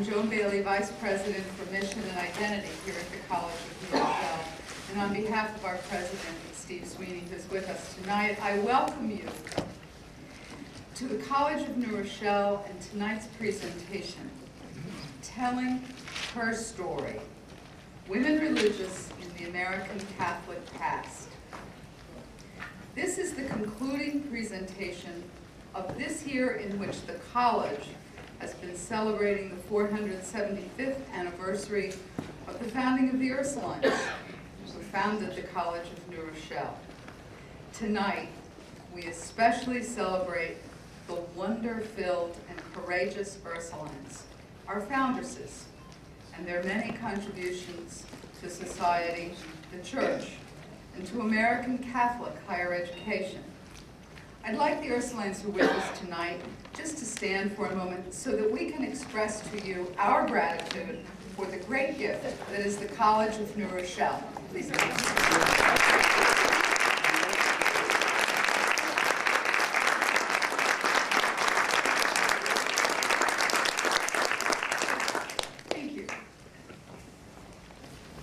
I'm Joan Bailey, Vice President for Mission and Identity here at the College of New Rochelle. And on behalf of our President, Steve Sweeney, who's with us tonight, I welcome you to the College of New Rochelle and tonight's presentation, Telling Her Story, Women Religious in the American Catholic Past. This is the concluding presentation of this year in which the College has been celebrating the 475th anniversary of the founding of the Ursulines, who founded the College of New Rochelle. Tonight, we especially celebrate the wonder-filled and courageous Ursulines, our foundresses, and their many contributions to society, the Church, and to American Catholic higher education. I'd like the Ursulines who are with us tonight just to stand for a moment so that we can express to you our gratitude for the great gift that is the College of New Rochelle. Please stand. Thank you.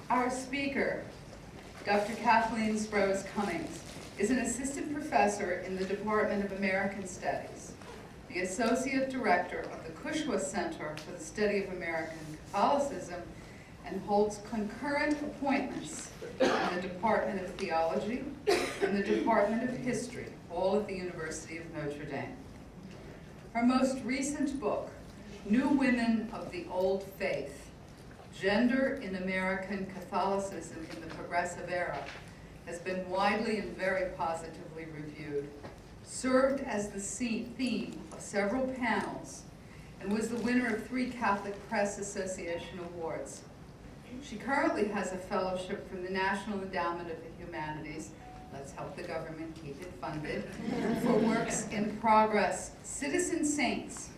Our speaker, Dr. Kathleen Sprose Cummings, is an assistant professor in the Department of American Studies, the associate director of the Cushwa Center for the Study of American Catholicism, and holds concurrent appointments in the Department of Theology and the Department of History, all at the University of Notre Dame. Her most recent book, New Women of the Old Faith, Gender in American Catholicism in the Progressive Era, has been widely and very positively reviewed, served as the theme of several panels, and was the winner of 3 Catholic Press Association awards. She currently has a fellowship from the National Endowment of the Humanities, let's help the government keep it funded, for works in progress, Citizen Saints,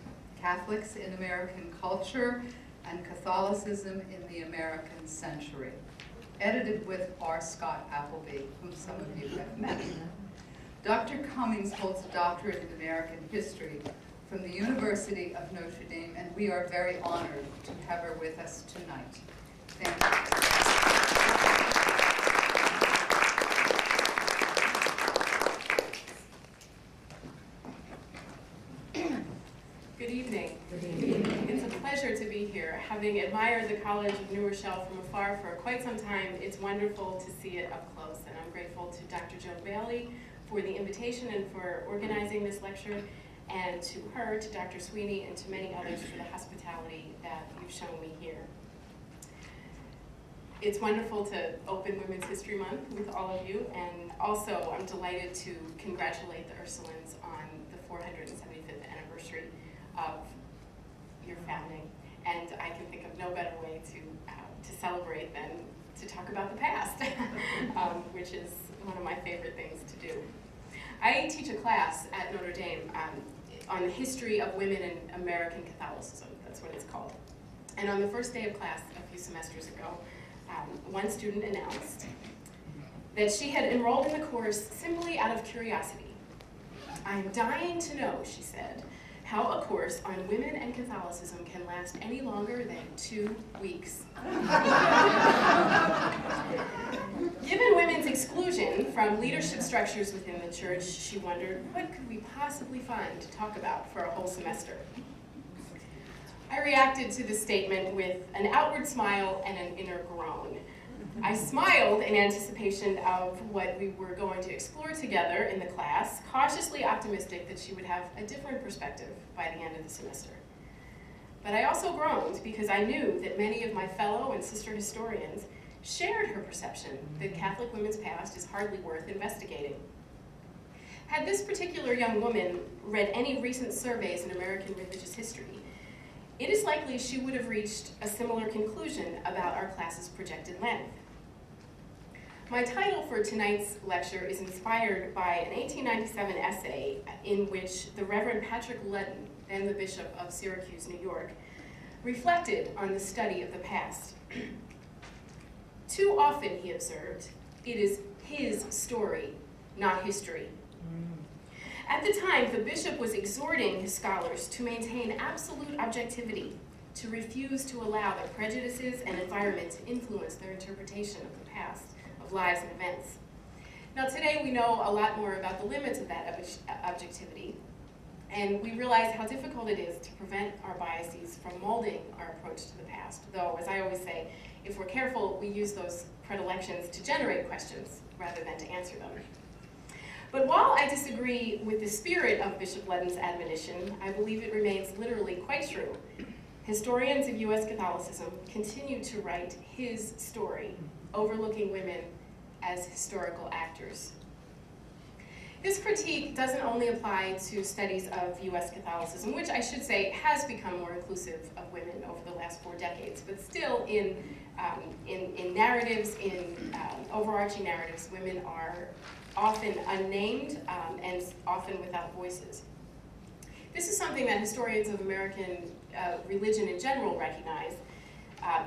Catholics in American Culture and Catholicism in the American Century, edited with R. Scott Appleby, whom some of you have met. Dr. Cummings holds a doctorate in American history from the University of Notre Dame, and we are very honored to have her with us tonight. Thank you. Good evening. Good evening. It's a pleasure to be here. Having admired the College of New Rochelle from afar for quite some time, it's wonderful to see it up close, and I'm grateful to Dr. Joan Bailey for the invitation and for organizing this lecture, and to her, to Dr. Sweeney, and to many others for the hospitality that you've shown me here. It's wonderful to open Women's History Month with all of you, and also I'm delighted to congratulate the Ursulines on the 475th anniversary of your founding. And I can think of no better way to celebrate than to talk about the past, which is one of my favorite things to do. I teach a class at Notre Dame on the history of women in American Catholicism. That's what it's called. And on the first day of class a few semesters ago, one student announced that she had enrolled in the course simply out of curiosity. "I'm dying to know," she said, "how a course on women and Catholicism can last any longer than 2 weeks." Given women's exclusion from leadership structures within the Church, she wondered, what could we possibly find to talk about for a whole semester? I reacted to this statement with an outward smile and an inner groan. I smiled in anticipation of what we were going to explore together in the class, cautiously optimistic that she would have a different perspective by the end of the semester. But I also groaned because I knew that many of my fellow and sister historians shared her perception that Catholic women's past is hardly worth investigating. Had this particular young woman read any recent surveys in American religious history, it is likely she would have reached a similar conclusion about our class's projected length. My title for tonight's lecture is inspired by an 1897 essay in which the Reverend Patrick Ludden, then the Bishop of Syracuse, New York, reflected on the study of the past. Too often, he observed, it is his story, not history. At the time, the bishop was exhorting his scholars to maintain absolute objectivity to refuse to allow their prejudices and environment to influence their interpretation of the past, of lives and events. Now today we know a lot more about the limits of that objectivity, and we realize how difficult it is to prevent our biases from molding our approach to the past, though, as I always say, if we're careful, we use those predilections to generate questions rather than to answer them. But while I disagree with the spirit of Bishop Ludden's admonition, I believe it remains literally quite true. Historians of U.S. Catholicism continue to write his story, overlooking women as historical actors. This critique doesn't only apply to studies of U.S. Catholicism, which I should say has become more inclusive of women over the last 4 decades, but still in narratives, overarching narratives, women are often unnamed and often without voices. This is something that historians of American religion in general recognize.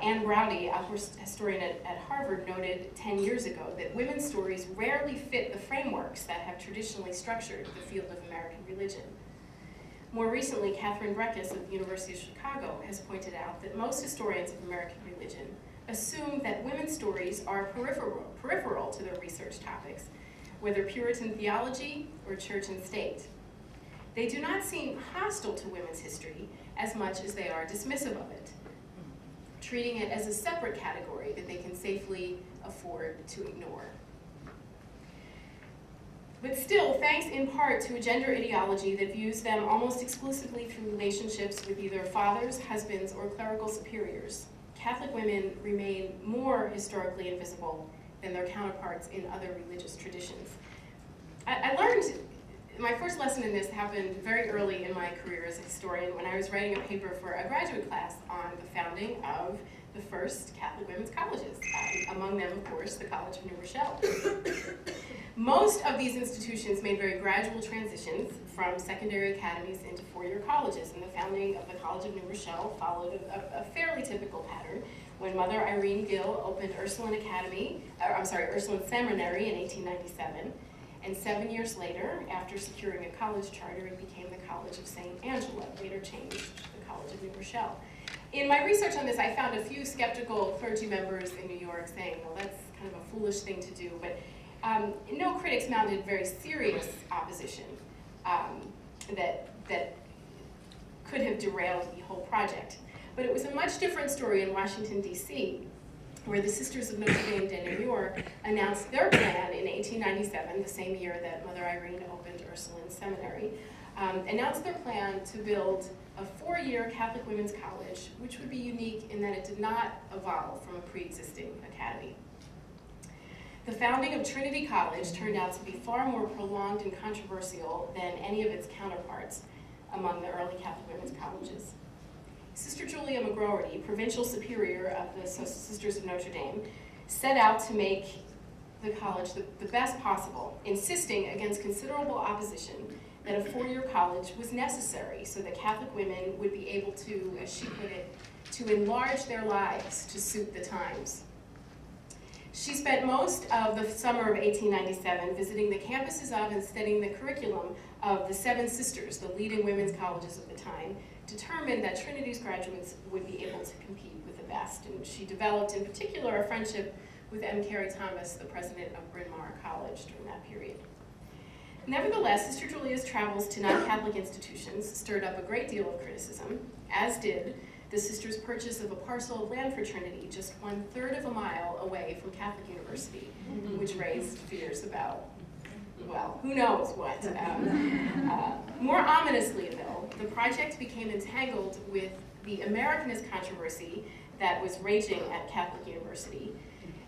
Anne Browdy, a historian at Harvard, noted 10 years ago that women's stories rarely fit the frameworks that have traditionally structured the field of American religion. More recently, Catherine Breckes of the University of Chicago has pointed out that most historians of American religion assume that women's stories are peripheral to their research topics, whether Puritan theology or church and state. They do not seem hostile to women's history as much as they are dismissive of it, treating it as a separate category that they can safely afford to ignore. But still, thanks in part to a gender ideology that views them almost exclusively through relationships with either fathers, husbands, or clerical superiors, Catholic women remain more historically invisible than their counterparts in other religious traditions. I learned, my first lesson in this happened very early in my career as a historian when I was writing a paper for a graduate class on the founding of the first Catholic women's colleges, among them, of course, the College of New Rochelle. Most of these institutions made very gradual transitions from secondary academies into 4-year colleges, and the founding of the College of New Rochelle followed a fairly typical pattern when Mother Irene Gill opened Ursuline Seminary in 1897. And 7 years later, after securing a college charter, it became the College of St. Angela, later changed to the College of New Rochelle. In my research on this, I found a few skeptical clergy members in New York saying, well, that's kind of a foolish thing to do, but no critics mounted very serious opposition that could have derailed the whole project. But it was a much different story in Washington, D.C., where the Sisters of Notre Dame de New York announced their plan in 1897, the same year that Mother Irene opened Ursuline Seminary, announced their plan to build a 4-year Catholic women's college, which would be unique in that it did not evolve from a pre-existing academy. The founding of Trinity College turned out to be far more prolonged and controversial than any of its counterparts among the early Catholic women's colleges. Sister Julia McGroarty, provincial superior of the Sisters of Notre Dame, set out to make the college the best possible, insisting against considerable opposition that a 4-year college was necessary so that Catholic women would be able to, as she put it, to enlarge their lives to suit the times. She spent most of the summer of 1897 visiting the campuses of and studying the curriculum of the 7 sisters, the leading women's colleges of the time, determined that Trinity's graduates would be able to compete with the best. And she developed, in particular, a friendship with M. Carey Thomas, the president of Bryn Mawr College during that period. Nevertheless, Sister Julia's travels to non-Catholic institutions stirred up a great deal of criticism, as did the sisters' purchase of a parcel of land for Trinity just 1/3 of a mile away from Catholic University, which raised fears about, well, who knows what. More ominously, though, the project became entangled with the Americanist controversy that was raging at Catholic University,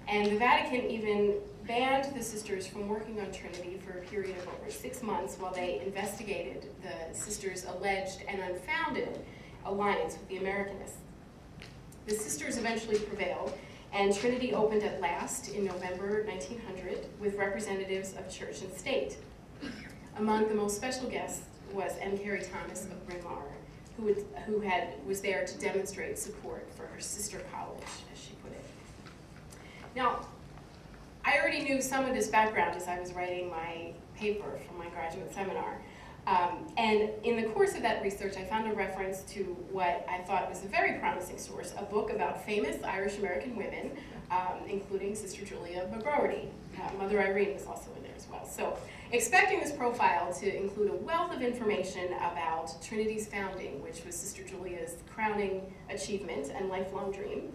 and the Vatican even banned the sisters from working on Trinity for a period of over 6 months while they investigated the sisters' alleged and unfounded alliance with the Americanists. The sisters eventually prevailed, and Trinity opened at last in November 1900 with representatives of church and state. Among the most special guests was M. Carey Thomas of Bryn Mawr, who was there to demonstrate support for her sister college, as she put it. Now, I already knew some of this background as I was writing my paper for my graduate seminar, And in the course of that research, I found a reference to what I thought was a very promising source, a book about famous Irish-American women, including Sister Julia McGroarty. Mother Irene was also in there as well. So, expecting this profile to include a wealth of information about Trinity's founding, which was Sister Julia's crowning achievement and lifelong dream,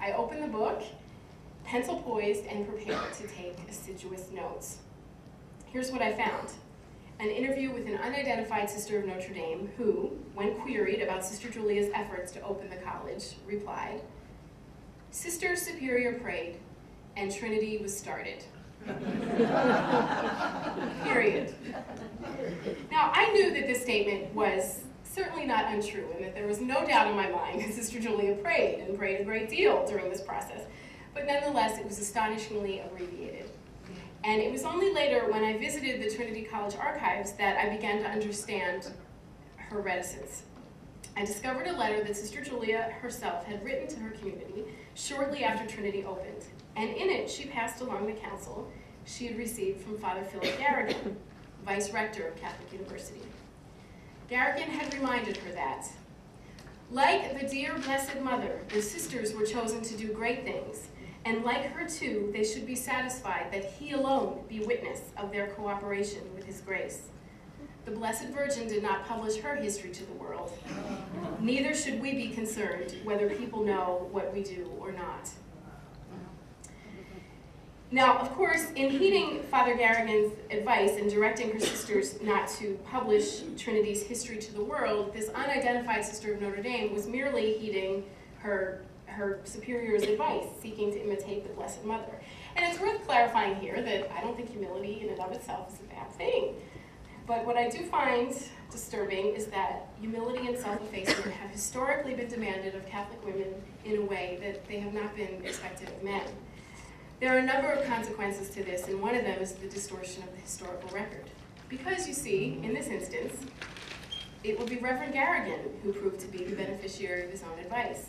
I opened the book, pencil poised and prepared to take assiduous notes. Here's what I found. An interview with an unidentified sister of Notre Dame who, when queried about Sister Julia's efforts to open the college, replied, "Sister Superior prayed, and Trinity was started." Period. Now, I knew that this statement was certainly not untrue, and that there was no doubt in my mind that Sister Julia prayed, and prayed a great deal during this process. But nonetheless, it was astonishingly abbreviated. And it was only later, when I visited the Trinity College archives, that I began to understand her reticence. I discovered a letter that Sister Julia herself had written to her community shortly after Trinity opened. And in it, she passed along the counsel she had received from Father Philip Garrigan, Vice Rector of Catholic University. Garrigan had reminded her that, like the dear Blessed Mother, the sisters were chosen to do great things, and like her too, they should be satisfied that he alone be witness of their cooperation with his grace. The Blessed Virgin did not publish her history to the world. Neither should we be concerned whether people know what we do or not. Now, of course, in heeding Father Garrigan's advice and directing her sisters not to publish Trinity's history to the world, this unidentified sister of Notre Dame was merely heeding her superior's advice, seeking to imitate the Blessed Mother. And it's worth clarifying here that I don't think humility in and of itself is a bad thing. But what I do find disturbing is that humility and self-effacement have historically been demanded of Catholic women in a way that they have not been expected of men. There are a number of consequences to this, and one of them is the distortion of the historical record. Because, you see, in this instance, it will be Reverend Garrigan who proved to be the beneficiary of his own advice,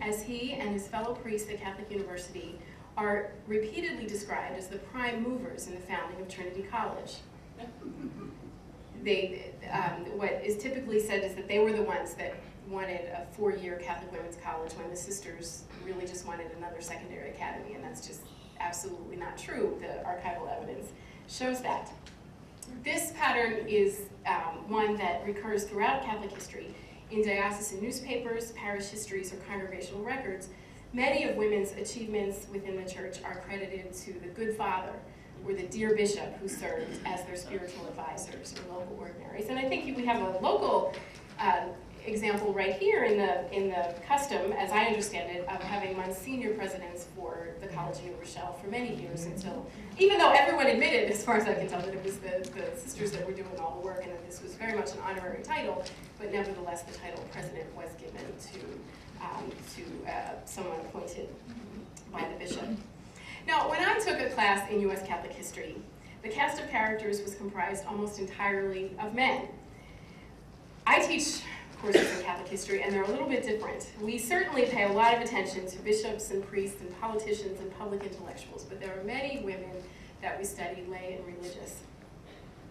as he and his fellow priests at Catholic University are repeatedly described as the prime movers in the founding of Trinity College. What is typically said is that they were the ones that wanted a 4-year Catholic women's college when the sisters really just wanted another secondary academy, and that's just absolutely not true. The archival evidence shows that. This pattern is one that recurs throughout Catholic history in diocesan newspapers, parish histories, or congregational records. Many of women's achievements within the church are credited to the good father or the dear bishop who served as their spiritual advisors or local ordinaries. And I think we have a local example right here in the custom, as I understand it, of having Monsignor presidents for the College of Rochelle for many years until, even though everyone admitted, as far as I can tell, that it was the sisters that were doing all the work and that this was very much an honorary title, but nevertheless the title of president was given to someone appointed by the bishop. Now, when I took a class in U.S. Catholic history, the cast of characters was comprised almost entirely of men. I teach courses in Catholic history, and they're a little bit different. We certainly pay a lot of attention to bishops and priests and politicians and public intellectuals, but there are many women that we study, lay and religious.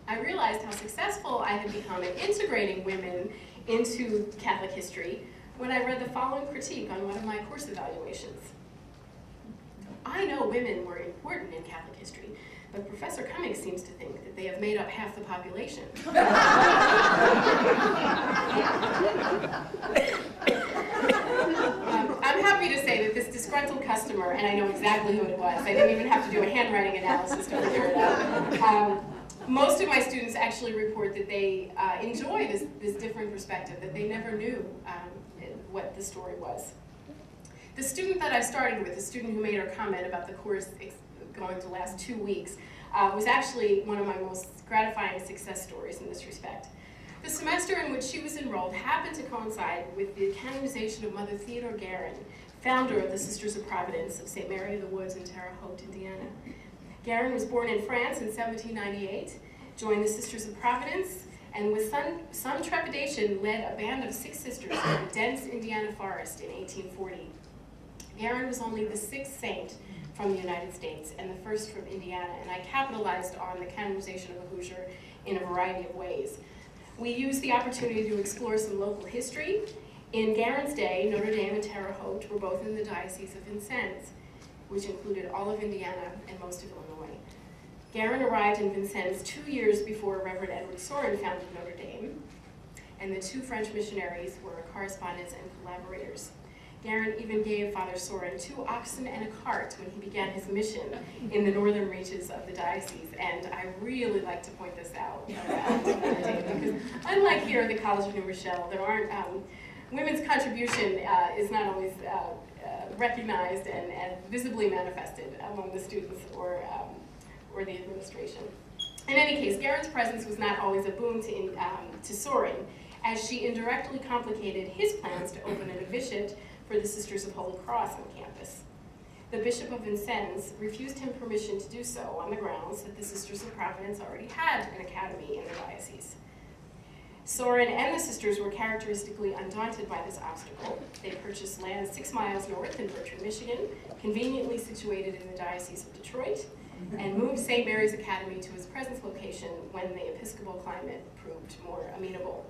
I realized how successful I had become in integrating women into Catholic history when I read the following critique on one of my course evaluations. I know women were important in Catholic history, but Professor Cummings seems to think that they have made up half the population. I'm happy to say that this disgruntled customer, and I know exactly who it was, I didn't even have to do a handwriting analysis to figure it out. Most of my students actually report that they enjoy this different perspective, that they never knew what the story was. The student that I started with, the student who made her comment about the course going to last 2 weeks, was actually one of my most gratifying success stories in this respect. The semester in which she was enrolled happened to coincide with the canonization of Mother Theodore Guerin, founder of the Sisters of Providence of St. Mary of the Woods in Terre Haute, Indiana. Guerin was born in France in 1798, joined the Sisters of Providence, and with some trepidation led a band of 6 sisters in a dense Indiana forest in 1840. Guerin was only the 6th saint from the United States and the first from Indiana, and I capitalized on the canonization of a Hoosier in a variety of ways. We used the opportunity to explore some local history. In Garin's day, Notre Dame and Terre Haute were both in the Diocese of Vincennes, which included all of Indiana and most of Illinois. Garin arrived in Vincennes 2 years before Reverend Edward Sorin founded Notre Dame, and the two French missionaries were correspondents and collaborators. Garin even gave Father Sorin 2 oxen and a cart when he began his mission in the northern reaches of the diocese, and I really like to point this out because unlike here at the College of New Rochelle, there aren't, women's contribution is not always recognized and visibly manifested among the students or the administration. In any case, Garin's presence was not always a boon to Sorin, as she indirectly complicated his plans to open a novitiate for the Sisters of Holy Cross on campus. The Bishop of Vincennes refused him permission to do so on the grounds that the Sisters of Providence already had an academy in the diocese. Sorin and the sisters were characteristically undaunted by this obstacle. They purchased land 6 miles north in Bertrand, Michigan, conveniently situated in the Diocese of Detroit, and moved St. Mary's Academy to its present location when the Episcopal climate proved more amenable.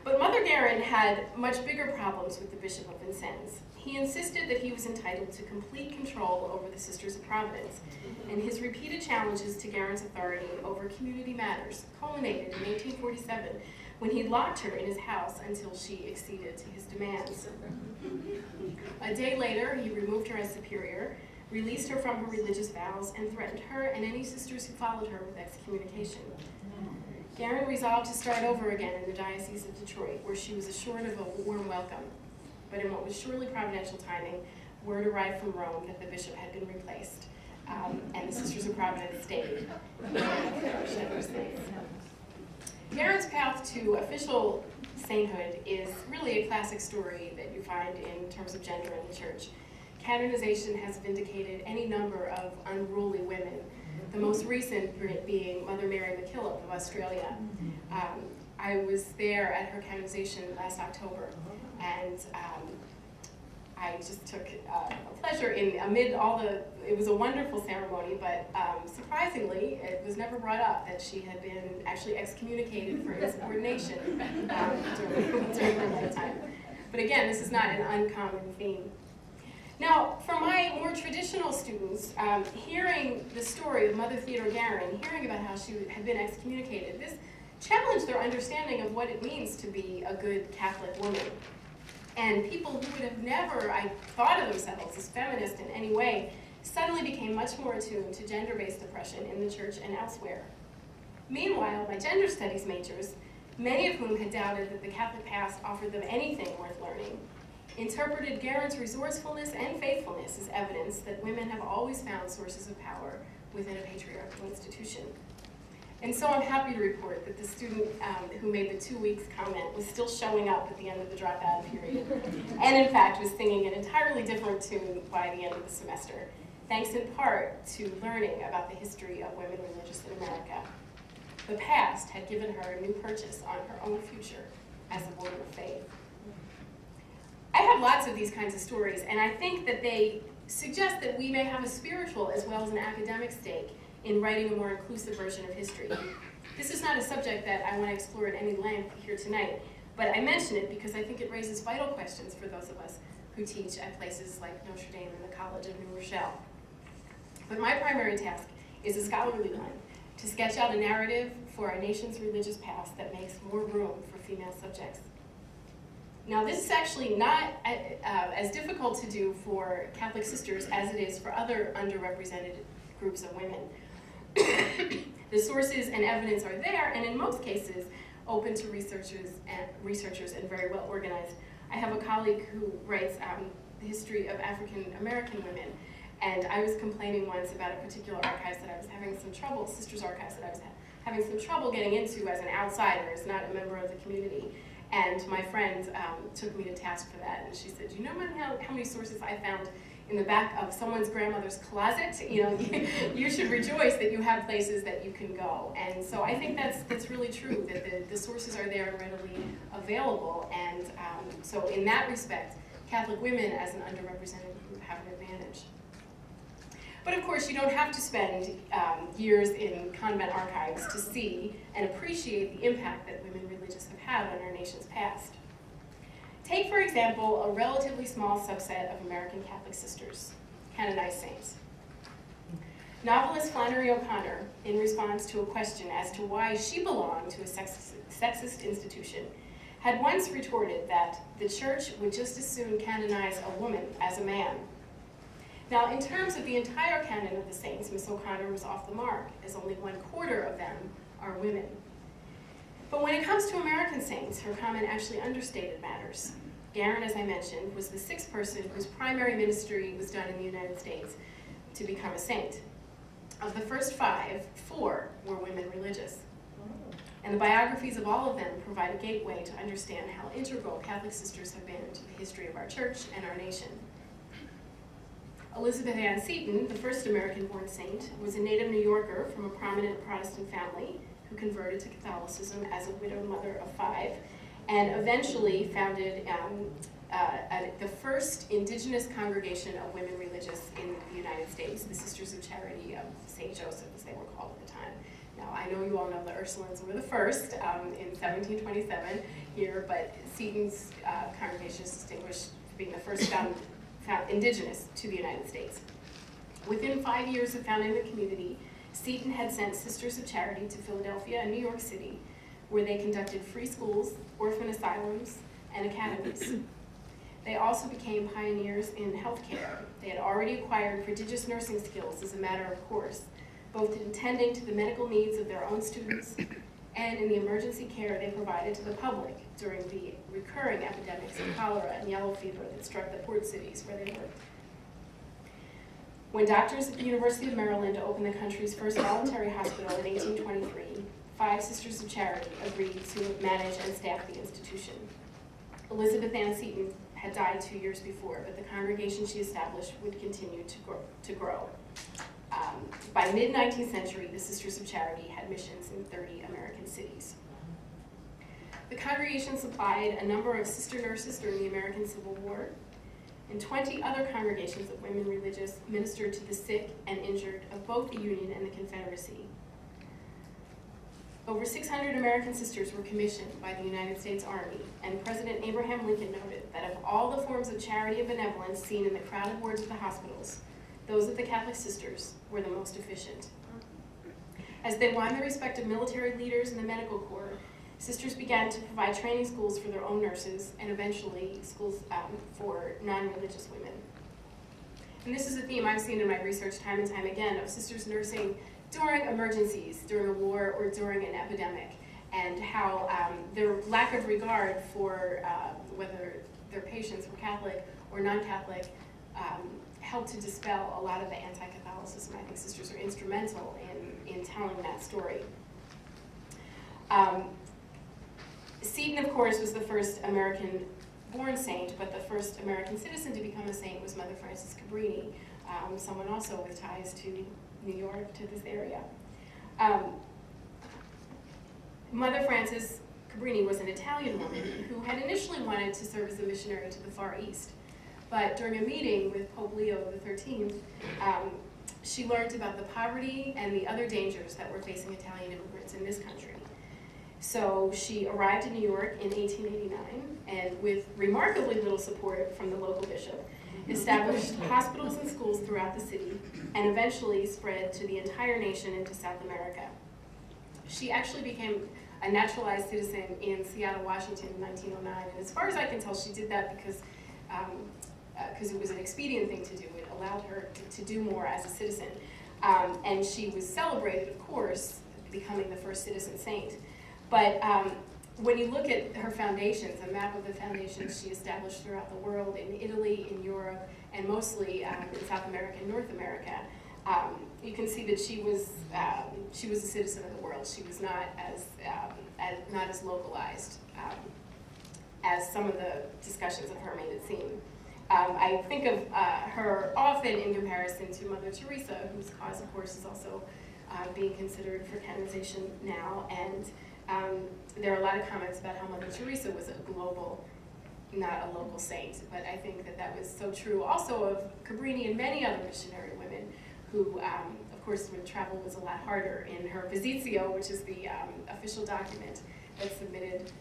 But Mother Garin had much bigger problems with the Bishop of Vincennes. He insisted that he was entitled to complete control over the Sisters of Providence, and his repeated challenges to Garin's authority over community matters culminated in 1847 when he locked her in his house until she acceded to his demands. A day later, he removed her as superior, released her from her religious vows, and threatened her and any sisters who followed her with excommunication. Garin resolved to start over again in the Diocese of Detroit, where she was assured of a warm welcome. But in what was surely providential timing, word arrived from Rome that the bishop had been replaced, and the Sisters of Providence stayed. Garin's path to official sainthood is really a classic story that you find in terms of gender in the church. Canonization has vindicated any number of unruly women, the most recent being Mother Mary MacKillop of Australia. I was there at her canonization last October, and I just took a pleasure in, amid all the, it was a wonderful ceremony, but surprisingly, it was never brought up that she had been actually excommunicated for insubordination during her lifetime. But again, this is not an uncommon theme. Now, for my more traditional students, hearing the story of Mother Theodore Garin, hearing about how she had been excommunicated, this challenged their understanding of what it means to be a good Catholic woman. And people who would have never, thought of themselves as feminist in any way, suddenly became much more attuned to gender-based oppression in the church and elsewhere. Meanwhile, my gender studies majors, many of whom had doubted that the Catholic past offered them anything worth learning, interpreted Garin's resourcefulness and faithfulness as evidence that women have always found sources of power within a patriarchal institution. And so I'm happy to report that the student who made the 2 weeks comment was still showing up at the end of the dropout period, and in fact was singing an entirely different tune by the end of the semester, thanks in part to learning about the history of women religious in America. The past had given her a new purchase on her own future as a woman of faith. I have lots of these kinds of stories, and I think that they suggest that we may have a spiritual as well as an academic stake in writing a more inclusive version of history. This is not a subject that I want to explore at any length here tonight, but I mention it because I think it raises vital questions for those of us who teach at places like Notre Dame and the College of New Rochelle. But my primary task is a scholarly one, to sketch out a narrative for our nation's religious past that makes more room for female subjects. Now, this is actually not as difficult to do for Catholic sisters as it is for other underrepresented groups of women. The sources and evidence are there, and in most cases, open to researchers and very well organized. I have a colleague who writes the history of African American women, and I was complaining once about a particular archives that I was having some trouble, sisters' archives that I was having some trouble getting into as an outsider, as not a member of the community. And my friend took me to task for that, and she said, "You know how many sources I found in the back of someone's grandmother's closet? You know, you should rejoice that you have places that you can go." And so I think that's really true, that the sources are there and readily available. And so in that respect, Catholic women as an underrepresented group have an advantage. But of course, you don't have to spend years in convent archives to see and appreciate the impact that women religious have had on our nation's past. Take, for example, a relatively small subset of American Catholic sisters, canonized saints. Novelist Flannery O'Connor, in response to a question as to why she belonged to a sexist institution, had once retorted that the church would just as soon canonize a woman as a man. Now, in terms of the entire canon of the saints, Miss O'Connor was off the mark, as only 1/4 of them are women. But when it comes to American saints, her comment actually understated matters. Guerin, as I mentioned, was the 6th person whose primary ministry was done in the United States to become a saint. Of the first 5, 4 were women religious. And the biographies of all of them provide a gateway to understand how integral Catholic sisters have been to the history of our church and our nation. Elizabeth Ann Seton, the first American-born saint, was a native New Yorker from a prominent Protestant family who converted to Catholicism as a widowed mother of 5, and eventually founded the first indigenous congregation of women religious in the United States, the Sisters of Charity of St. Joseph, as they were called at the time. Now, I know you all know the Ursulines were the first in 1727 here, but Seton's congregation is distinguished for being the first indigenous to the United States. Within 5 years of founding the community, Seton had sent Sisters of Charity to Philadelphia and New York City, where they conducted free schools, orphan asylums, and academies. They also became pioneers in healthcare. They had already acquired prodigious nursing skills as a matter of course, both in tending to the medical needs of their own students and in the emergency care they provided to the public during the recurring epidemics of cholera and yellow fever that struck the port cities where they worked. When doctors at the University of Maryland opened the country's first voluntary hospital in 1823, 5 Sisters of Charity agreed to manage and staff the institution. Elizabeth Ann Seton had died 2 years before, but the congregation she established would continue to grow. By mid-19th century, the Sisters of Charity had missions in 30 American cities. The congregation supplied a number of sister nurses during the American Civil War, and 20 other congregations of women religious ministered to the sick and injured of both the Union and the Confederacy. Over 600 American sisters were commissioned by the United States Army, and President Abraham Lincoln noted that of all the forms of charity and benevolence seen in the crowded wards of the hospitals, those of the Catholic sisters were the most efficient. As they won the respect of military leaders in the medical corps, sisters began to provide training schools for their own nurses and eventually schools for non-religious women. And this is a theme I've seen in my research time and time again of sisters nursing during emergencies, during a war or during an epidemic, and how their lack of regard for whether their patients were Catholic or non-Catholic helped to dispel a lot of the anti-Catholicism. I think sisters are instrumental in telling that story. Seton, of course, was the first American-born saint, but the first American citizen to become a saint was Mother Frances Cabrini, someone also with ties to New York, to this area. Mother Frances Cabrini was an Italian woman who had initially wanted to serve as a missionary to the Far East. But during a meeting with Pope Leo XIII, she learned about the poverty and the other dangers that were facing Italian immigrants in this country. So she arrived in New York in 1889, and with remarkably little support from the local bishop, established hospitals and schools throughout the city, and eventually spread to the entire nation into South America. She actually became a naturalized citizen in Seattle, Washington in 1909, and as far as I can tell, she did that because it was an expedient thing to do. It allowed her to do more as a citizen. And she was celebrated, of course, becoming the first citizen saint. But when you look at her foundations, a map of the foundations she established throughout the world, in Italy, in Europe, and mostly in South America and North America, you can see that she was a citizen of the world. She was not as localized as some of the discussions of her made it seem. I think of her often in comparison to Mother Teresa, whose cause, of course, is also being considered for canonization now. And there are a lot of comments about how Mother Teresa was a global, not a local saint. But I think that that was so true also of Cabrini and many other missionary women who, of course, when travel was a lot harder. In her Visitio, which is the official document that's submitted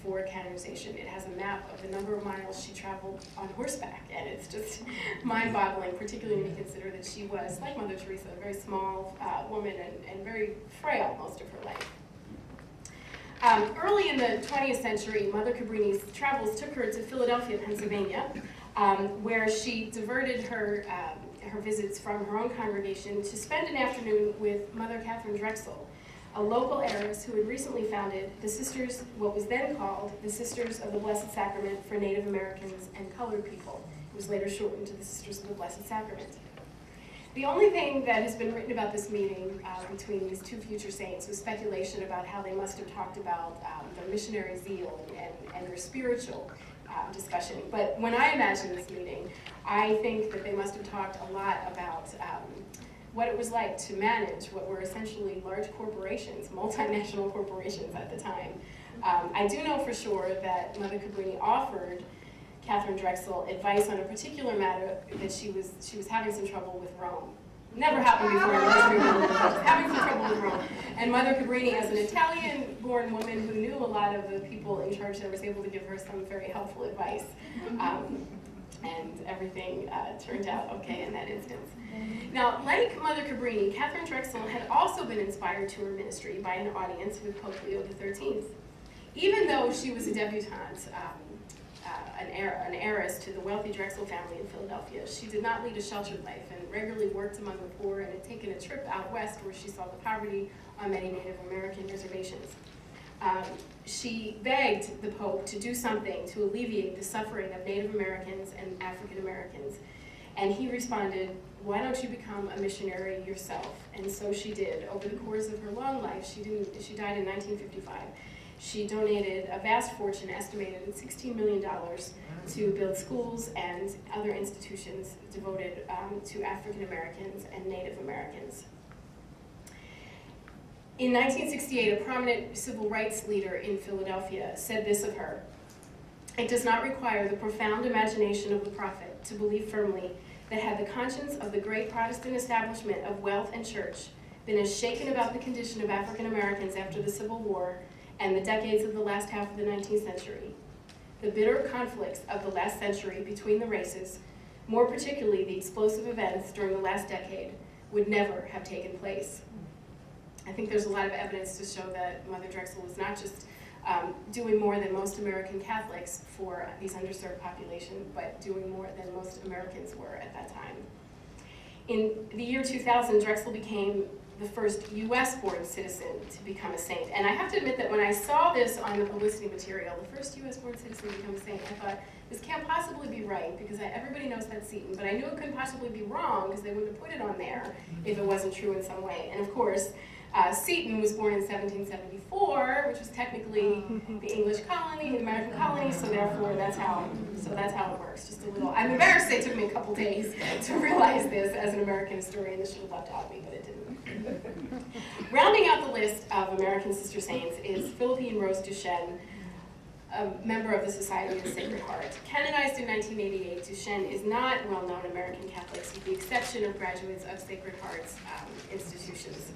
for canonization, it has a map of the number of miles she traveled on horseback, and it's just mind-boggling, particularly when you consider that she was, like Mother Teresa, a very small woman and very frail most of her life. Early in the 20th century, Mother Cabrini's travels took her to Philadelphia, Pennsylvania, where she diverted her visits from her own congregation to spend an afternoon with Mother Catherine Drexel, a local heiress who had recently founded the Sisters, what was then called the Sisters of the Blessed Sacrament for Native Americans and colored people. It was later shortened to the Sisters of the Blessed Sacrament. The only thing that has been written about this meeting between these two future saints was speculation about how they must have talked about their missionary zeal and their spiritual discussion. But when I imagine this meeting, I think that they must have talked a lot about what it was like to manage what were essentially large corporations, multinational corporations at the time. I do know for sure that Mother Cabrini offered Catherine Drexel advice on a particular matter that she was having some trouble with Rome. Never happened before in the history of Rome, but having some trouble with Rome. And Mother Cabrini, as an Italian-born woman who knew a lot of the people in charge there, was able to give her some very helpful advice. And everything turned out okay in that instance. Now, like Mother Cabrini, Catherine Drexel had also been inspired to her ministry by an audience with Pope Leo XIII. Even though she was a debutante, an heiress to the wealthy Drexel family in Philadelphia, she did not lead a sheltered life and regularly worked among the poor and had taken a trip out west where she saw the poverty on many Native American reservations. She begged the Pope to do something to alleviate the suffering of Native Americans and African Americans. And he responded, "Why don't you become a missionary yourself?" And so she did. Over the course of her long life, she died in 1955. She donated a vast fortune, estimated at $16 million, to build schools and other institutions devoted to African Americans and Native Americans. In 1968, a prominent civil rights leader in Philadelphia said this of her: "It does not require the profound imagination of the prophet to believe firmly that had the conscience of the great Protestant establishment of wealth and church been as shaken about the condition of African Americans after the Civil War and the decades of the last half of the 19th century, the bitter conflicts of the last century between the races, more particularly the explosive events during the last decade, would never have taken place." I think there's a lot of evidence to show that Mother Drexel was not just doing more than most American Catholics for these underserved populations, but doing more than most Americans were at that time. In the year 2000, Drexel became the first US-born citizen to become a saint. And I have to admit that when I saw this on the publicity material, the first US-born citizen to become a saint, I thought, this can't possibly be right, because everybody knows that's Seton, but I knew it couldn't possibly be wrong, because they wouldn't have put it on there if it wasn't true in some way. And of course, Seton was born in 1774, which was technically the English colony, the American colony, so therefore that's how it works. Just a little, I'm embarrassed it took me a couple days to realize this as an American historian. This should have taught me, but it didn't. Rounding out the list of American sister saints is Philippine Rose Duchesne, a member of the Society of the Sacred Heart. Canonized in 1988, Duchesne is not well-known American Catholics, with the exception of graduates of Sacred Heart's institutions.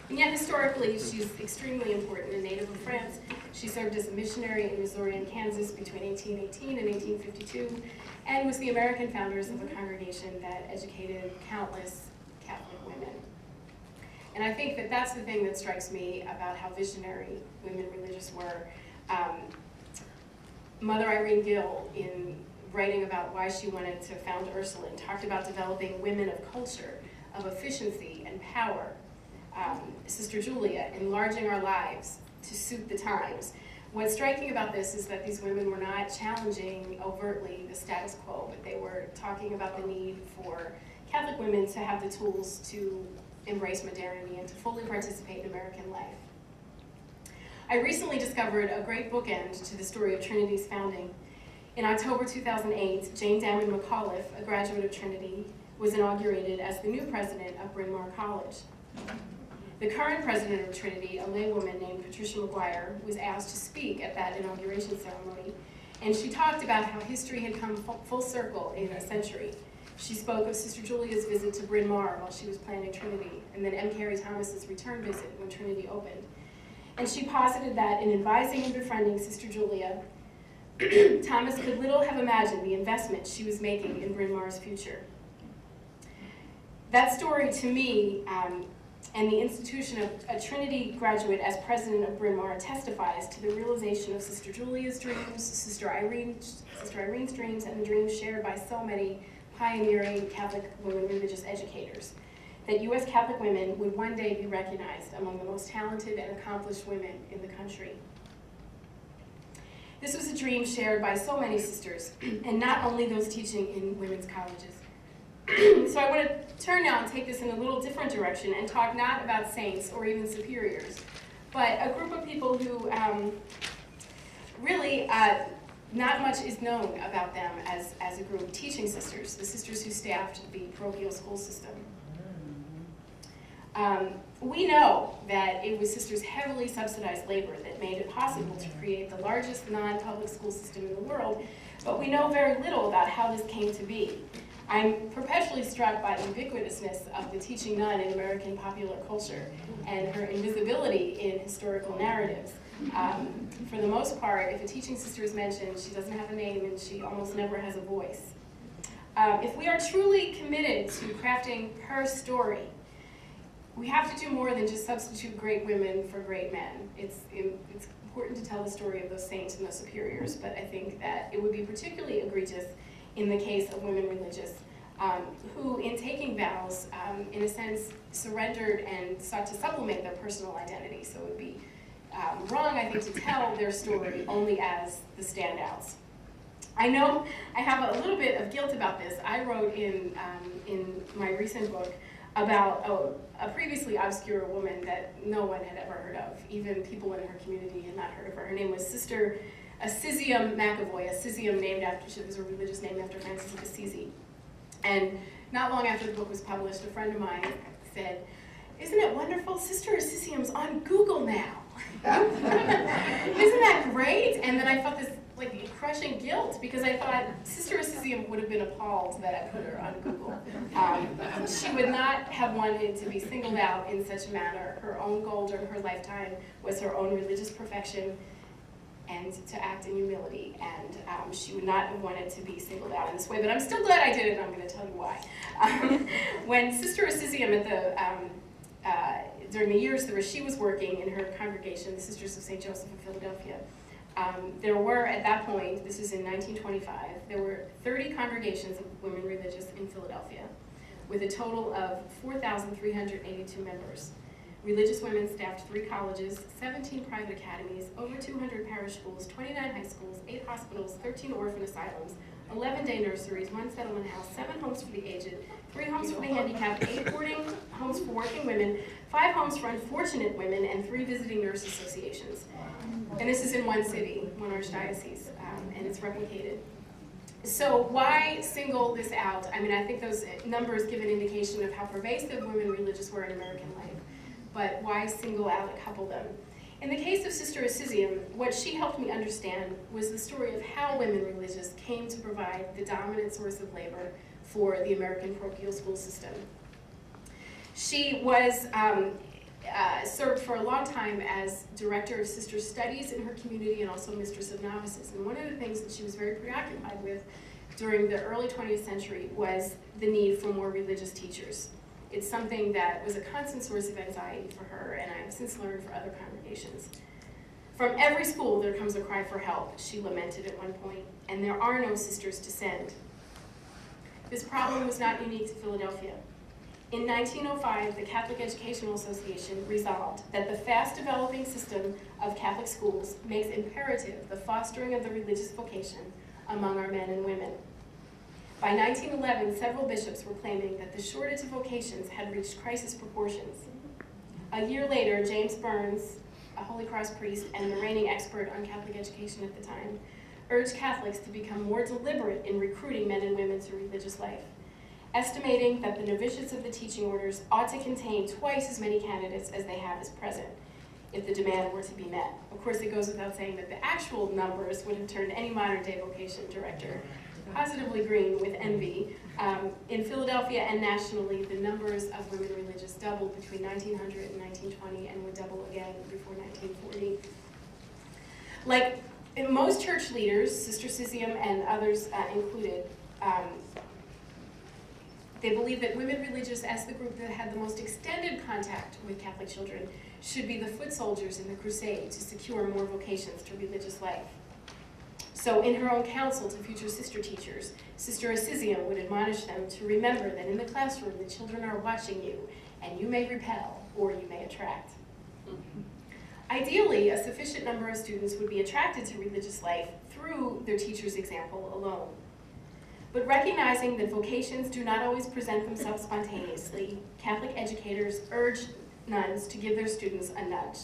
And yet, historically, she's extremely important. A native of France, she served as a missionary in Missouri and Kansas between 1818 and 1852, and was the American founders of a congregation that educated countless Catholic women. And I think that that's the thing that strikes me about how visionary women religious were. Mother Irene Gill, in writing about why she wanted to found Ursuline, talked about developing women of culture, of efficiency and power. Sister Julia, enlarging our lives to suit the times. What's striking about this is that these women were not challenging overtly the status quo, but they were talking about the need for Catholic women to have the tools to embrace modernity and to fully participate in American life. I recently discovered a great bookend to the story of Trinity's founding. In October 2008, Jane Damon McAuliffe, a graduate of Trinity, was inaugurated as the new president of Bryn Mawr College. The current president of Trinity, a laywoman named Patricia McGuire, was asked to speak at that inauguration ceremony, and she talked about how history had come full circle in a century. She spoke of Sister Julia's visit to Bryn Mawr while she was planning Trinity, and then M. Carey Thomas's return visit when Trinity opened. And she posited that in advising and befriending Sister Julia, Thomas could little have imagined the investment she was making in Bryn Mawr's future. That story, to me, and the institution of a Trinity graduate as president of Bryn Mawr testifies to the realization of Sister Julia's dreams, Sister Irene's dreams, and the dreams shared by so many pioneering Catholic women religious educators, that U.S. Catholic women would one day be recognized among the most talented and accomplished women in the country. This was a dream shared by so many sisters, and not only those teaching in women's colleges. So I want to turn now and take this in a little different direction and talk not about saints or even superiors, but a group of people who really not much is known about them as a group, teaching sisters, the sisters who staffed the parochial school system. We know that it was sisters' heavily subsidized labor that made it possible to create the largest non-public school system in the world, but we know very little about how this came to be. I'm perpetually struck by the ubiquitousness of the teaching nun in American popular culture and her invisibility in historical narratives. For the most part, if a teaching sister is mentioned, she doesn't have a name and she almost never has a voice. If we are truly committed to crafting her story, we have to do more than just substitute great women for great men. It's important to tell the story of those saints and those superiors, but I think that it would be particularly egregious in the case of women religious who, in taking vows, in a sense, surrendered and sought to supplement their personal identity. So it would be wrong, I think, to tell their story only as the standouts. I know I have a little bit of guilt about this. I wrote in my recent book about a previously obscure woman that no one had ever heard of. Even people in her community had not heard of her. Her name was Sister Assisium McAvoy, Assisium named after, she was a religious name after Francis of Assisi. And not long after the book was published, a friend of mine said, "Isn't it wonderful? Sister Assisium's on Google now." Isn't that great? And then I felt this like crushing guilt because I thought Sister Assisium would have been appalled that I put her on Google. She would not have wanted to be singled out in such a manner. Her own goal during her lifetime was her own religious perfection and to act in humility, and she would not have wanted to be singled out in this way, but I'm still glad I did it, and I'm going to tell you why. When Sister Assisium, during the years that she was working in her congregation, the Sisters of St. Joseph of Philadelphia, there were, at that point, this is in 1925, there were 30 congregations of women religious in Philadelphia, with a total of 4,382 members. Religious women staffed 3 colleges, 17 private academies, over 200 parish schools, 29 high schools, 8 hospitals, 13 orphan asylums, 11 day nurseries, 1 settlement house, 7 homes for the aged, 3 homes for the handicapped, 8 boarding homes for working women, 5 homes for unfortunate women, and 3 visiting nurse associations. And this is in one city, one archdiocese, and it's replicated. So why single this out? I mean, I think those numbers give an indication of how pervasive women religious were in American life. But why single out a couple of them? In the case of Sister Assisium, what she helped me understand was the story of how women religious came to provide the dominant source of labor for the American parochial school system. She was served for a long time as director of sister studies in her community and also mistress of novices. And one of the things that she was very preoccupied with during the early 20th century was the need for more religious teachers. It's something that was a constant source of anxiety for her, and I've since learned for other congregations. From every school there comes a cry for help, she lamented at one point, and there are no sisters to send. This problem was not unique to Philadelphia. In 1905, the Catholic Educational Association resolved that the fast-developing system of Catholic schools makes imperative the fostering of the religious vocation among our men and women. By 1911, several bishops were claiming that the shortage of vocations had reached crisis proportions. A year later, James Burns, a Holy Cross priest and the reigning expert on Catholic education at the time, urged Catholics to become more deliberate in recruiting men and women to religious life, estimating that the novitiates of the teaching orders ought to contain twice as many candidates as they have as present, if the demand were to be met. Of course, it goes without saying that the actual numbers would have turned any modern-day vocation director positively green with envy. In Philadelphia and nationally, the numbers of women religious doubled between 1900 and 1920 and would double again before 1940. Like most church leaders, Sister Cesium and others included, they believe that women religious, as the group that had the most extended contact with Catholic children, should be the foot soldiers in the crusade to secure more vocations to religious life. So in her own counsel to future sister teachers, Sister Cesium would admonish them to remember that in the classroom the children are watching you, and you may repel or you may attract. Ideally, a sufficient number of students would be attracted to religious life through their teacher's example alone. But recognizing that vocations do not always present themselves spontaneously, Catholic educators urged nuns to give their students a nudge.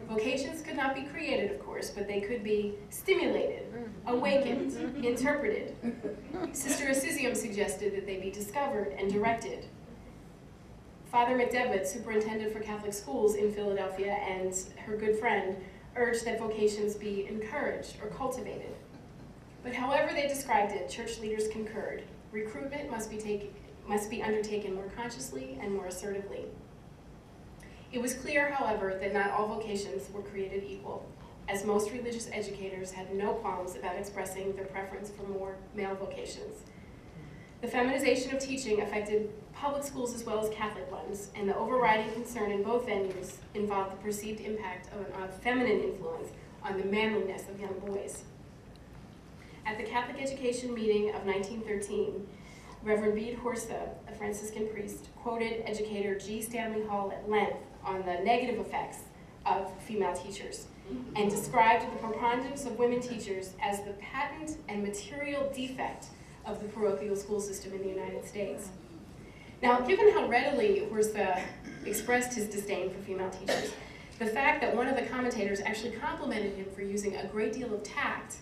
Vocations could not be created, of course, but they could be stimulated, awakened, interpreted. Sister Cesium suggested that they be discovered and directed. Father McDevitt, superintendent for Catholic schools in Philadelphia, and her good friend, urged that vocations be encouraged or cultivated. But however they described it, church leaders concurred. Recruitment must be undertaken more consciously and more assertively. It was clear, however, that not all vocations were created equal, as most religious educators had no qualms about expressing their preference for more male vocations. The feminization of teaching affected public schools as well as Catholic ones, and the overriding concern in both venues involved the perceived impact of feminine influence on the manliness of young boys. At the Catholic Education Meeting of 1913, Reverend Bede Horsa, a Franciscan priest, quoted educator G. Stanley Hall at length on the negative effects of female teachers, and described the preponderance of women teachers as the patent and material defect of the parochial school system in the United States. Now, given how readily Horsa expressed his disdain for female teachers, the fact that one of the commentators actually complimented him for using a great deal of tact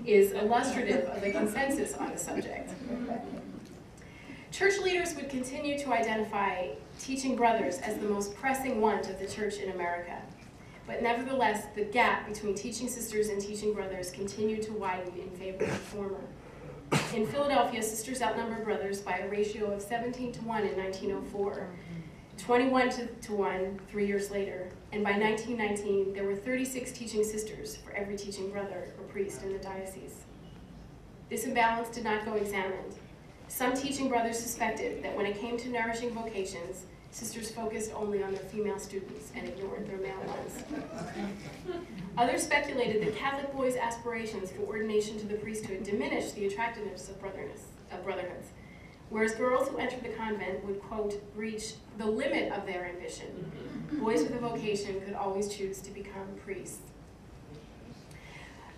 is illustrative of the consensus on the subject. Church leaders would continue to identify teaching brothers as the most pressing want of the church in America. But nevertheless, the gap between teaching sisters and teaching brothers continued to widen in favor of the former. In Philadelphia, sisters outnumbered brothers by a ratio of 17 to 1 in 1904, 21 to 1 3 years later, and by 1919, there were 36 teaching sisters for every teaching brother or priest in the diocese. This imbalance did not go examined. Some teaching brothers suspected that when it came to nourishing vocations, sisters focused only on their female students and ignored their male ones. Others speculated that Catholic boys' aspirations for ordination to the priesthood diminished the attractiveness of brotherhoods, whereas girls who entered the convent would, quote, reach the limit of their ambition. Boys with a vocation could always choose to become priests.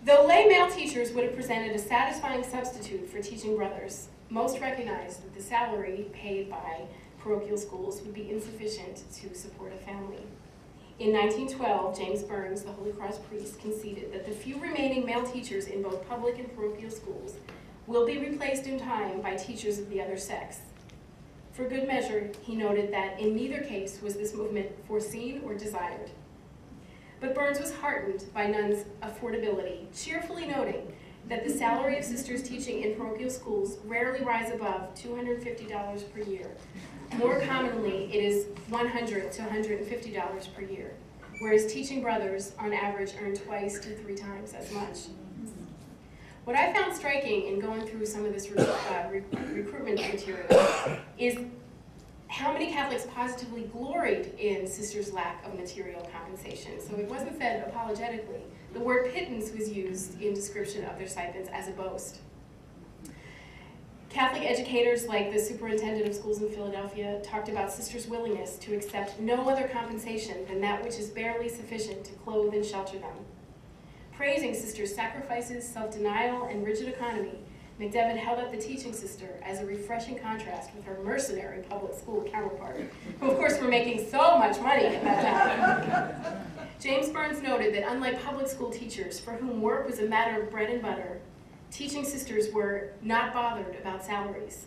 Though lay male teachers would have presented a satisfying substitute for teaching brothers, most recognized that the salary paid by parochial schools would be insufficient to support a family. In 1912, James Burns, the Holy Cross priest, conceded that the few remaining male teachers in both public and parochial schools will be replaced in time by teachers of the other sex. For good measure, he noted that in neither case was this movement foreseen or desired. But Burns was heartened by nuns' affordability, cheerfully noting that the salary of sisters teaching in parochial schools rarely rise above $250 per year. More commonly, it is $100 to $150 per year, whereas teaching brothers, on average, earn twice to 3 times as much. What I found striking in going through some of this recruitment material is how many Catholics positively gloried in sisters' lack of material compensation. So it wasn't said apologetically. The word pittance was used in description of their stipends as a boast. Catholic educators like the superintendent of schools in Philadelphia talked about sisters' willingness to accept no other compensation than that which is barely sufficient to clothe and shelter them. Praising sisters' sacrifices, self-denial, and rigid economy, McDevitt held up the teaching sister as a refreshing contrast with her mercenary public school counterpart, who of course were making so much money at that time. James Burns noted that unlike public school teachers, for whom work was a matter of bread and butter, teaching sisters were not bothered about salaries.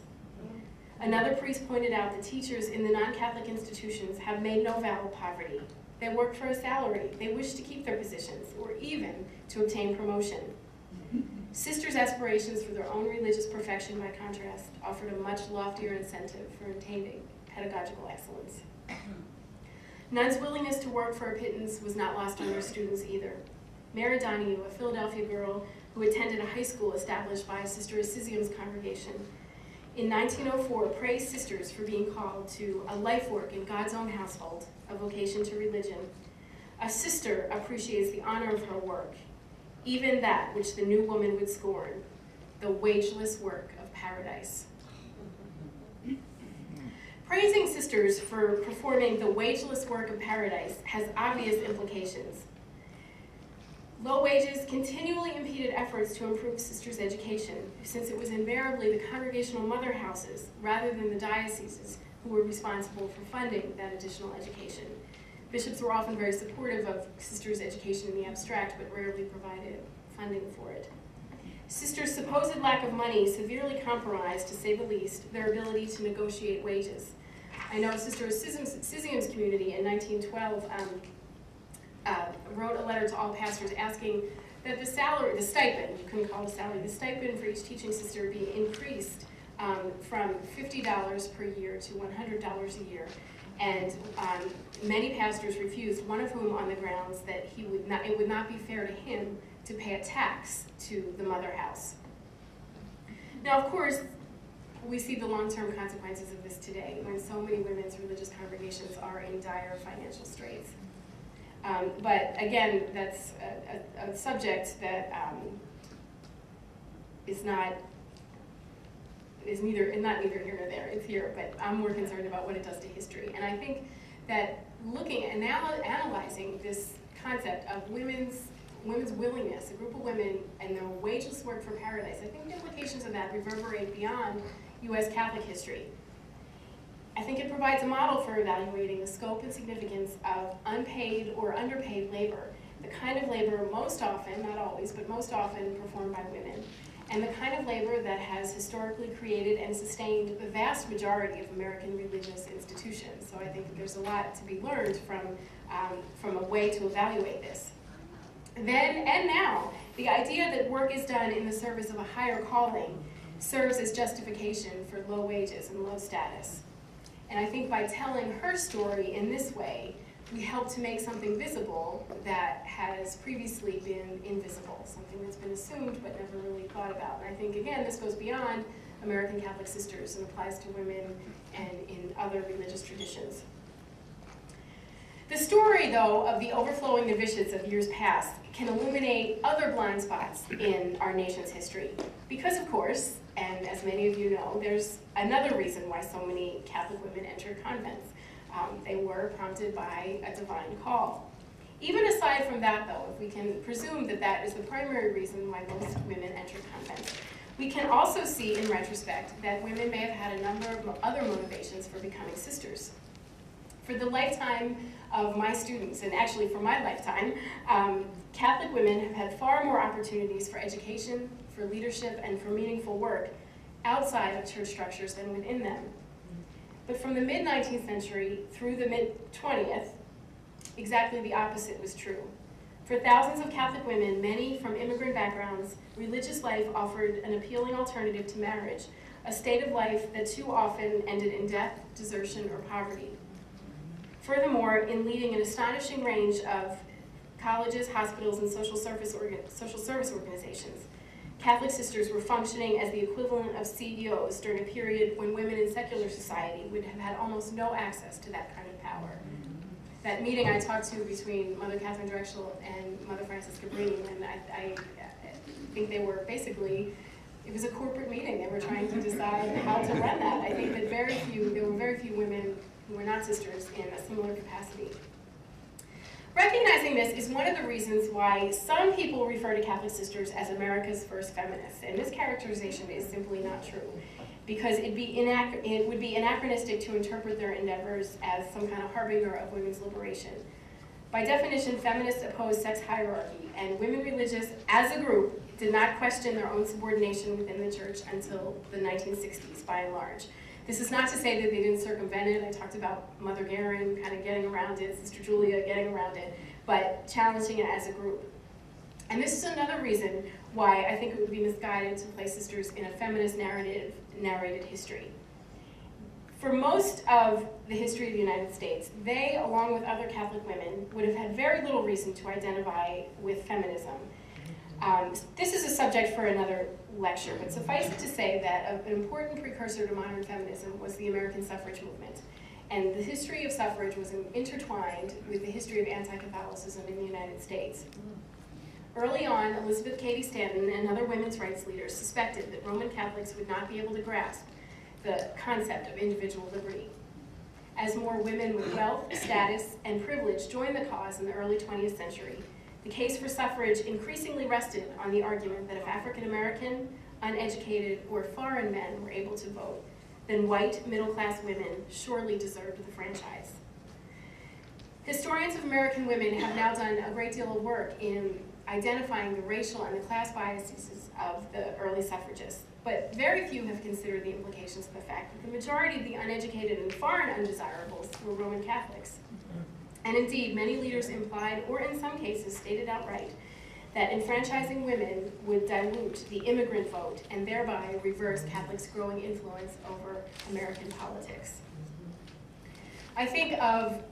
Another priest pointed out that teachers in the non-Catholic institutions have made no vow of poverty. They work for a salary, they wish to keep their positions, or even to obtain promotion. Sisters' aspirations for their own religious perfection, by contrast, offered a much loftier incentive for attaining pedagogical excellence. Nuns' willingness to work for a pittance was not lost on their students either. Mary Donahue, a Philadelphia girl who attended a high school established by Sister Assisium's congregation, in 1904 praised sisters for being called to a life work in God's own household, a vocation to religion. A sister appreciates the honor of her work, even that which the new woman would scorn, the wageless work of paradise. Praising sisters for performing the wageless work of paradise has obvious implications. Low wages continually impeded efforts to improve sisters' education, since it was invariably the congregational mother houses, rather than the dioceses, who were responsible for funding that additional education. Bishops were often very supportive of sisters' education in the abstract, but rarely provided funding for it. Sisters' supposed lack of money severely compromised, to say the least, their ability to negotiate wages. I know Sister Assisium's community in 1912 wrote a letter to all pastors asking that the stipend, you couldn't call it a salary, the stipend for each teaching sister be increased from $50 per year to $100 a year. And many pastors refused, one of whom on the grounds that it would not be fair to him to pay a tax to the mother house. Now, of course, we see the long-term consequences of this today, when so many women's religious congregations are in dire financial straits. But again, that's a subject that is not neither here nor there. It's here, but I'm more concerned about what it does to history. And I think that looking and analyzing this concept of women's willingness, a group of women and their wageless work for paradise, I think the implications of that reverberate beyond U.S. Catholic history. I think it provides a model for evaluating the scope and significance of unpaid or underpaid labor, the kind of labor most often, not always, but most often performed by women, and the kind of labor that has historically created and sustained the vast majority of American religious institutions. So I think that there's a lot to be learned from a way to evaluate this. Then and now, the idea that work is done in the service of a higher calling serves as justification for low wages and low status. And I think by telling her story in this way, we help to make something visible that has previously been invisible, something that's been assumed but never really thought about. And I think, again, this goes beyond American Catholic sisters and applies to women and in other religious traditions. The story, though, of the overflowing novitiates of years past can illuminate other blind spots in our nation's history. Because, of course, and as many of you know, there's another reason why so many Catholic women entered convents. They were prompted by a divine call. Even aside from that, though, if we can presume that that is the primary reason why most women entered convents, we can also see in retrospect that women may have had a number of other motivations for becoming sisters. For the lifetime of my students, and actually for my lifetime, Catholic women have had far more opportunities for education, for leadership, and for meaningful work outside of church structures than within them. But from the mid-19th century through the mid-20th, exactly the opposite was true. For thousands of Catholic women, many from immigrant backgrounds, religious life offered an appealing alternative to marriage, a state of life that too often ended in death, desertion, or poverty. Furthermore, in leading an astonishing range of colleges, hospitals, and social service organizations, Catholic sisters were functioning as the equivalent of CEOs during a period when women in secular society would have had almost no access to that kind of power. That meeting I talked to between Mother Catherine Drexel and Mother Francisca Breen, and I think they were basically, it was a corporate meeting. They were trying to decide how to run that. I think that there were very few women who were not sisters in a similar capacity. Recognizing this is one of the reasons why some people refer to Catholic sisters as America's first feminists, and this characterization is simply not true, because it would be anachronistic to interpret their endeavors as some kind of harbinger of women's liberation. By definition, feminists oppose sex hierarchy, and women religious, as a group, did not question their own subordination within the church until the 1960s, by and large. This is not to say that they didn't circumvent it. I talked about Mother Guerin kind of getting around it, Sister Julia getting around it, but challenging it as a group. And this is another reason why I think it would be misguided to place sisters in a feminist narrated history. For most of the history of the United States, they, along with other Catholic women, would have had very little reason to identify with feminism. This is a subject for another lecture, but suffice it to say that an important precursor to modern feminism was the American suffrage movement. And the history of suffrage was intertwined with the history of anti-Catholicism in the United States. Early on, Elizabeth Cady Stanton and other women's rights leaders suspected that Roman Catholics would not be able to grasp the concept of individual liberty. As more women with wealth, status, and privilege joined the cause in the early 20th century, the case for suffrage increasingly rested on the argument that if African American, uneducated, or foreign men were able to vote, then white, middle-class women surely deserved the franchise. Historians of American women have now done a great deal of work in identifying the racial and the class biases of the early suffragists, but very few have considered the implications of the fact that the majority of the uneducated and foreign undesirables were Roman Catholics. And indeed, many leaders implied, or in some cases stated outright, that enfranchising women would dilute the immigrant vote and thereby reverse Catholics' growing influence over American politics. I think of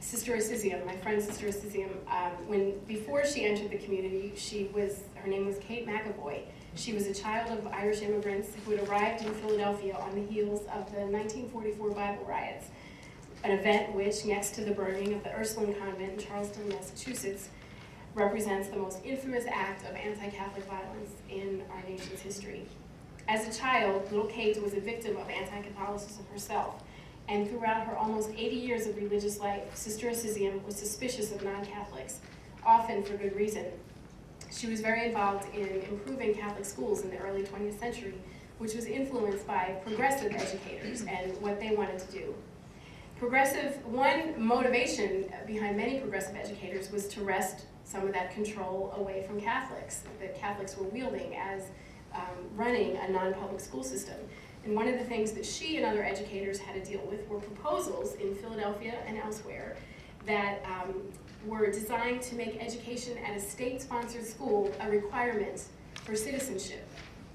Sister Assisium, my friend Sister Assisium, before she entered the community, her name was Kate McAvoy. She was a child of Irish immigrants who had arrived in Philadelphia on the heels of the 1944 Bible riots, an event which, next to the burning of the Ursuline Convent in Charlestown, Massachusetts, represents the most infamous act of anti-Catholic violence in our nation's history. As a child, little Kate was a victim of anti-Catholicism herself, and throughout her almost 80 years of religious life, Sister Assisium was suspicious of non-Catholics, often for good reason. She was very involved in improving Catholic schools in the early 20th century, which was influenced by progressive educators and what they wanted to do. One motivation behind many progressive educators was to wrest some of that control away from Catholics, that Catholics were wielding as running a non-public school system. And one of the things that she and other educators had to deal with were proposals in Philadelphia and elsewhere that were designed to make education at a state-sponsored school a requirement for citizenship.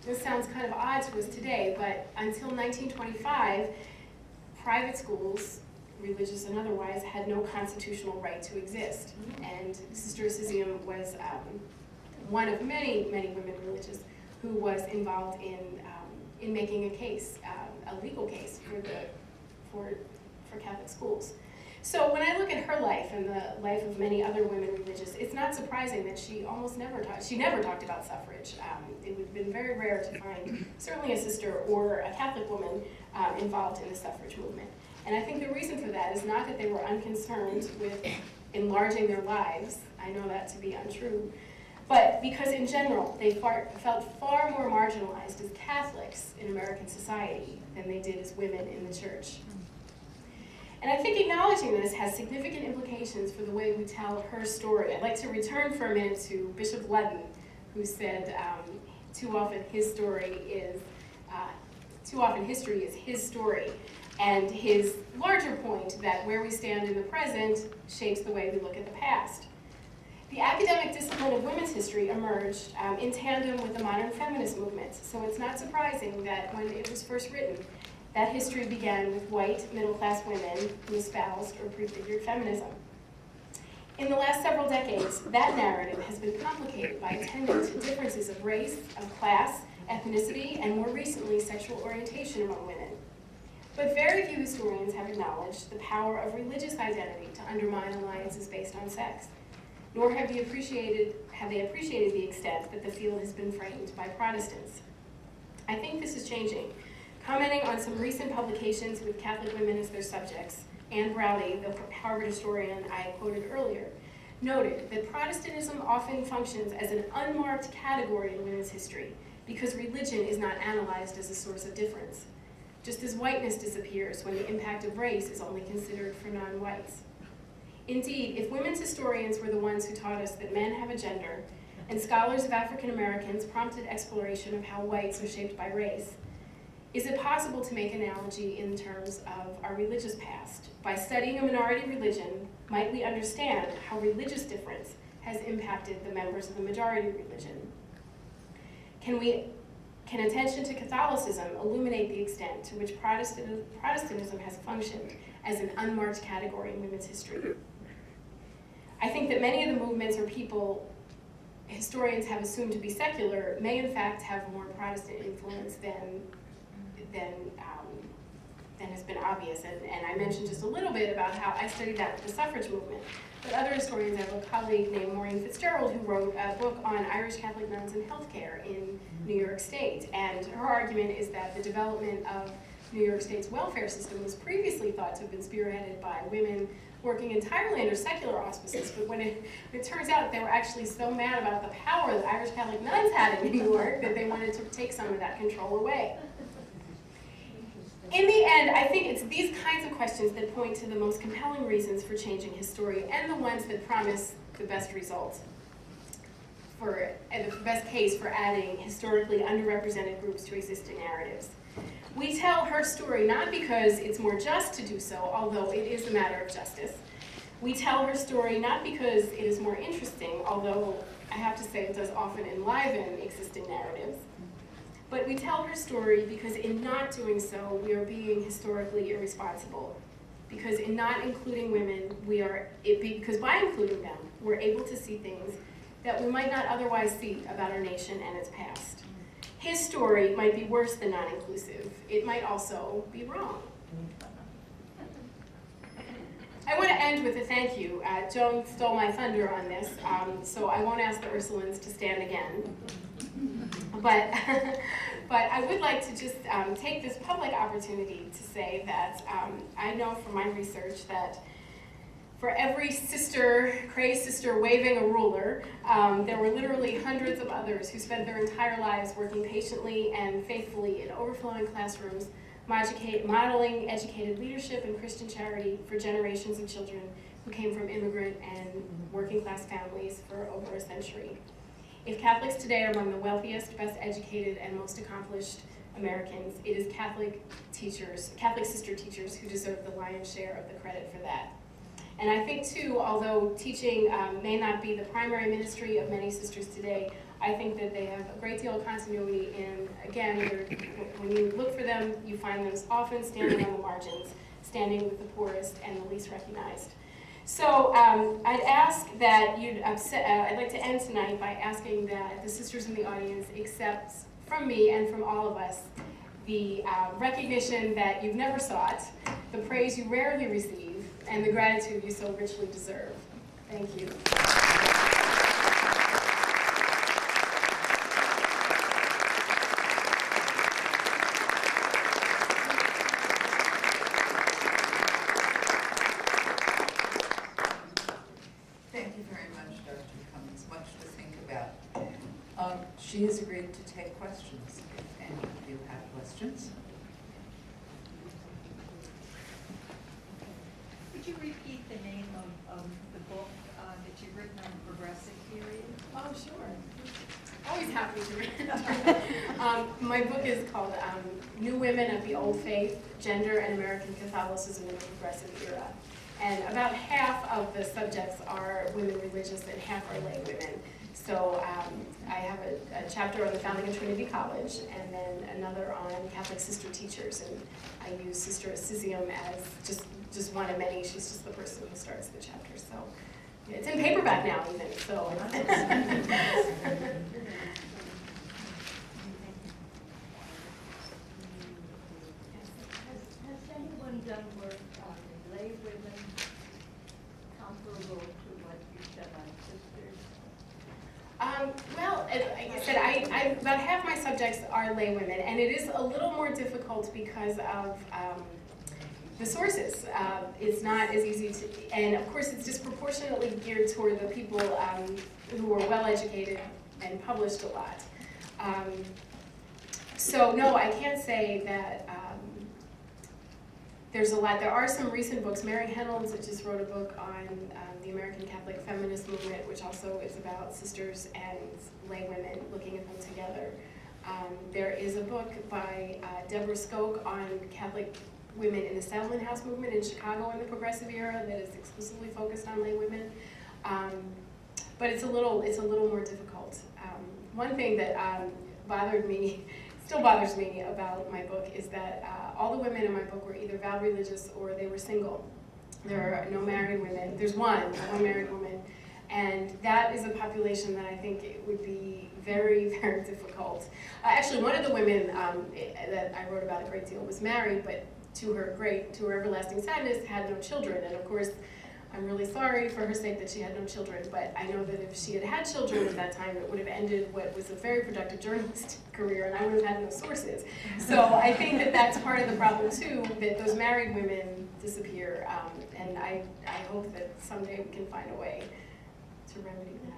This sounds kind of odd to us today, but until 1925, private schools, religious and otherwise, had no constitutional right to exist. And Sister Assisium was one of many, many women religious who was involved in making a case, a legal case for Catholic schools. So when I look at her life and the life of many other women religious, it's not surprising that she never talked about suffrage. It would have been very rare to find certainly a sister or a Catholic woman involved in the suffrage movement. And I think the reason for that is not that they were unconcerned with enlarging their lives, I know that to be untrue, but because in general they felt far more marginalized as Catholics in American society than they did as women in the church. And I think acknowledging this has significant implications for the way we tell her story. I'd like to return for a minute to Bishop Ludden, who said too often history is his story. And his larger point that where we stand in the present shapes the way we look at the past. The academic discipline of women's history emerged in tandem with the modern feminist movement, so it's not surprising that when it was first written, that history began with white, middle-class women who espoused or prefigured feminism. In the last several decades, that narrative has been complicated by attending to differences of race, of class, ethnicity, and more recently, sexual orientation among women. But very few historians have acknowledged the power of religious identity to undermine alliances based on sex, nor have they appreciated the extent that the field has been framed by Protestants. I think this is changing. Commenting on some recent publications with Catholic women as their subjects, Anne Browdy, the Harvard historian I quoted earlier, noted that Protestantism often functions as an unmarked category in women's history because religion is not analyzed as a source of difference, just as whiteness disappears when the impact of race is only considered for non-whites. Indeed, if women's historians were the ones who taught us that men have a gender, and scholars of African Americans prompted exploration of how whites are shaped by race, is it possible to make analogy in terms of our religious past? By studying a minority religion, might we understand how religious difference has impacted the members of the majority religion? Can attention to Catholicism illuminate the extent to which Protestantism has functioned as an unmarked category in women's history? I think that many of the movements or people historians have assumed to be secular may in fact have more Protestant influence than has been obvious. And I mentioned just a little bit about how I studied that with the suffrage movement. But other historians, I have a colleague named Maureen Fitzgerald who wrote a book on Irish Catholic nuns and healthcare in New York State. And her argument is that the development of New York State's welfare system was previously thought to have been spearheaded by women working entirely under secular auspices, but when it turns out they were actually so mad about the power that Irish Catholic nuns had in New York that they wanted to take some of that control away. In the end, I think it's these kinds of questions that point to the most compelling reasons for changing history and the ones that promise the best results and the best case for adding historically underrepresented groups to existing narratives. We tell her story not because it's more just to do so, although it is a matter of justice. We tell her story not because it is more interesting, although I have to say it does often enliven existing narratives. But we tell her story because in not doing so, we are being historically irresponsible. Because in not including women, because by including them, we're able to see things that we might not otherwise see about our nation and its past. His story might be worse than non-inclusive. It might also be wrong. I want to end with a thank you. Joan stole my thunder on this, so I won't ask the Ursulines to stand again. But I would like to just take this public opportunity to say that I know from my research that for every crazed sister waving a ruler, there were literally hundreds of others who spent their entire lives working patiently and faithfully in overflowing classrooms, modeling educated leadership and Christian charity for generations of children who came from immigrant and working class families for over a century. If Catholics today are among the wealthiest, best educated, and most accomplished Americans, it is Catholic sister teachers who deserve the lion's share of the credit for that. And I think too, although teaching may not be the primary ministry of many sisters today, I think that they have a great deal of continuity in, again, when you look for them, you find them often standing on the margins, standing with the poorest and the least recognized. So I'd ask that I'd like to end tonight by asking that the sisters in the audience accept from me and from all of us the recognition that you've never sought, the praise you rarely receive, and the gratitude you so richly deserve. Thank you. Thank you very much, Dr. Cummings. Much to think about. She has agreed to take questions, if any of you have questions. Could you repeat the name of the book that you've written on the progressive period? Oh, sure. Always happy to read. My book is called New Women of the Old Faith, Gender and American Catholicism in the Progressive Era. And about half of the subjects are women religious and half are lay women. So I have a chapter on the founding of Trinity College and then another on Catholic sister teachers. And I use Sister Assisium as just one of many. She's just the person who starts the chapter. So it's in paperback now even. So. Has anyone done work on lay women comparable to what you've done on sisters? Well, like I said, about half my subjects are lay women, and it is a little more difficult because of the sources. It's not as easy to, and of course it's disproportionately geared toward the people who are well educated and published a lot. So no, I can't say that there's a lot. There are some recent books. Mary Reynolds just wrote a book on the American Catholic feminist movement, which also is about sisters and lay women looking at them together. There is a book by Deborah Skoke on Catholic women in the settlement house movement in Chicago in the progressive era that is exclusively focused on lay women. but it's a little more difficult. One thing that bothered me, still bothers me about my book is that all the women in my book were either vowed religious or they were single. There are no married women. There's one married woman. And that is a population that I think it would be very, very difficult. Actually, one of the women that I wrote about a great deal was married, but to her everlasting sadness, had no children. And of course, I'm really sorry for her sake that she had no children, but I know that if she had had children at that time, it would have ended what was a very productive journalistic career, and I would have had no sources. So I think that that's part of the problem too, that those married women disappear, and I hope that someday we can find a way to remedy that.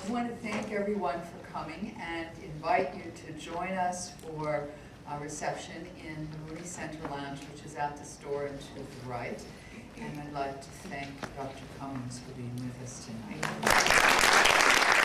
I want to thank everyone for coming and invite you to join us for a reception in the Moody Center Lounge, which is out this door and to the right. And I'd like to thank Dr. Cummings for being with us tonight.